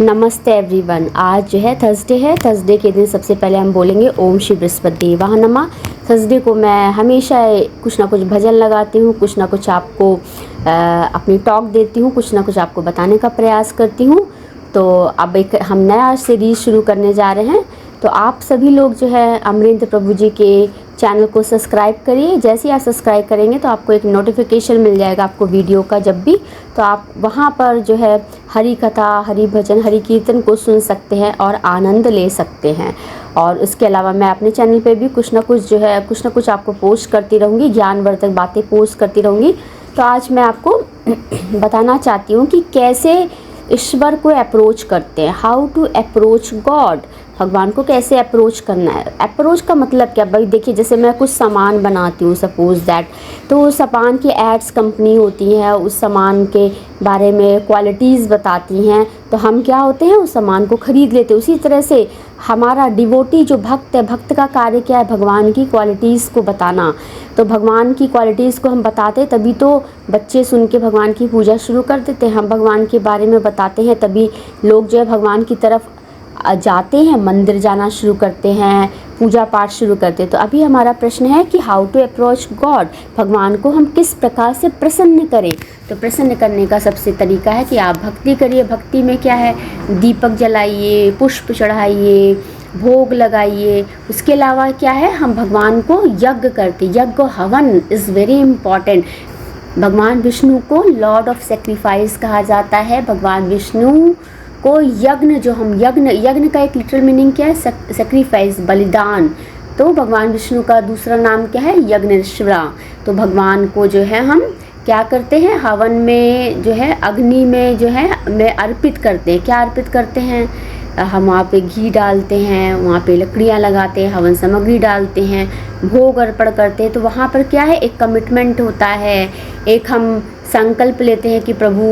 नमस्ते एवरीवन। आज जो है थर्सडे है। थर्सडे के दिन सबसे पहले हम बोलेंगे ओम श्री बृहस्पति देवाय नमः। थर्सडे को मैं हमेशा कुछ ना कुछ भजन लगाती हूँ, कुछ ना कुछ आपको अपनी टॉक देती हूँ, कुछ ना कुछ आपको बताने का प्रयास करती हूँ। तो अब एक हम नया सीरीज़ शुरू करने जा रहे हैं। तो आप सभी लोग जो है अमरिंद्र प्रभु जी के चैनल को सब्सक्राइब करिए। जैसे ही आप सब्सक्राइब करेंगे तो आपको एक नोटिफिकेशन मिल जाएगा आपको वीडियो का, जब भी तो आप वहाँ पर जो है हरी कथा, हरी भजन, हरी कीर्तन को सुन सकते हैं और आनंद ले सकते हैं। और इसके अलावा मैं अपने चैनल पे भी कुछ ना कुछ आपको पोस्ट करती रहूँगी, ज्ञानवर्धक बातें पोस्ट करती रहूँगी। तो आज मैं आपको बताना चाहती हूँ कि कैसे ईश्वर को अप्रोच करते हैं, हाउ टू अप्रोच गॉड। भगवान को कैसे अप्रोच करना है। अप्रोच का मतलब क्या भाई, देखिए जैसे मैं कुछ सामान बनाती हूँ सपोज दैट, तो उस सामान की एड्स कंपनी होती है, उस सामान के बारे में क्वालिटीज़ बताती हैं, तो हम क्या होते हैं उस सामान को ख़रीद लेते हैं। उसी तरह से हमारा डिवोटी जो भक्त है, भक्त का कार्य क्या है, भगवान की क्वालिटीज़ को बताना। तो भगवान की क्वालिटीज़ को हम बताते तभी तो बच्चे सुन के भगवान की पूजा शुरू कर देते हैं। हम भगवान के बारे में बताते हैं तभी लोग जो है भगवान की तरफ जाते हैं, मंदिर जाना शुरू करते हैं, पूजा पाठ शुरू करते हैं। तो अभी हमारा प्रश्न है कि हाउ टू अप्रोच गॉड, भगवान को हम किस प्रकार से प्रसन्न करें। तो प्रसन्न करने का सबसे तरीका है कि आप भक्ति करिए। भक्ति में क्या है, दीपक जलाइए, पुष्प चढ़ाइए, भोग लगाइए। उसके अलावा क्या है, हम भगवान को यज्ञ करते, यज्ञ हवन इज़ वेरी इम्पॉर्टेंट। भगवान विष्णु को लॉर्ड ऑफ सेक्रीफाइस कहा जाता है। भगवान विष्णु को यज्ञ, जो हम यज्ञ का एक लिटरल मीनिंग क्या है, सेक्रीफाइस, बलिदान। तो भगवान विष्णु का दूसरा नाम क्या है, यज्ञेश्वरा। तो भगवान को जो है हम क्या करते हैं, हवन में जो है, अग्नि में जो है में अर्पित करते हैं। क्या अर्पित करते हैं, हम वहाँ पे घी डालते हैं, वहाँ पे लकड़ियाँ लगाते हैं, हवन सामग्री डालते हैं, भोग अर्पण करते हैं। तो वहाँ पर क्या है, एक कमिटमेंट होता है, एक हम संकल्प लेते हैं कि प्रभु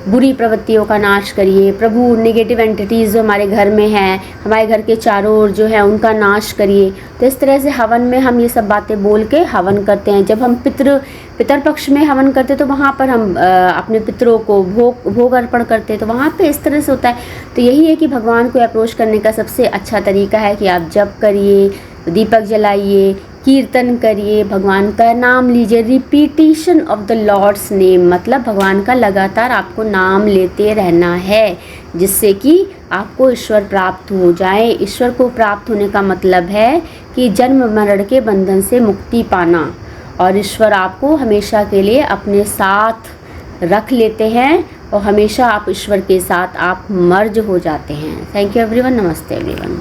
बुरी प्रवृत्तियों का नाश करिए, प्रभु नेगेटिव एंटिटीज़ जो हमारे घर में हैं, हमारे घर के चारों ओर जो है उनका नाश करिए। तो इस तरह से हवन में हम ये सब बातें बोल के हवन करते हैं। जब हम पितर पक्ष में हवन करते तो वहाँ पर हम अपने पितरों को भोग अर्पण करते हैं। तो वहाँ पे इस तरह से होता है। तो यही है कि भगवान को अप्रोच करने का सबसे अच्छा तरीका है कि आप जप करिए, दीपक जलाइए, कीर्तन करिए, भगवान का नाम लीजिए। Repetition of the lord's name, मतलब भगवान का लगातार आपको नाम लेते रहना है, जिससे कि आपको ईश्वर प्राप्त हो जाए। ईश्वर को प्राप्त होने का मतलब है कि जन्म मरण के बंधन से मुक्ति पाना, और ईश्वर आपको हमेशा के लिए अपने साथ रख लेते हैं और हमेशा आप ईश्वर के साथ आप मर्ज हो जाते हैं। Thank you everyone. नमस्ते एवरीवन।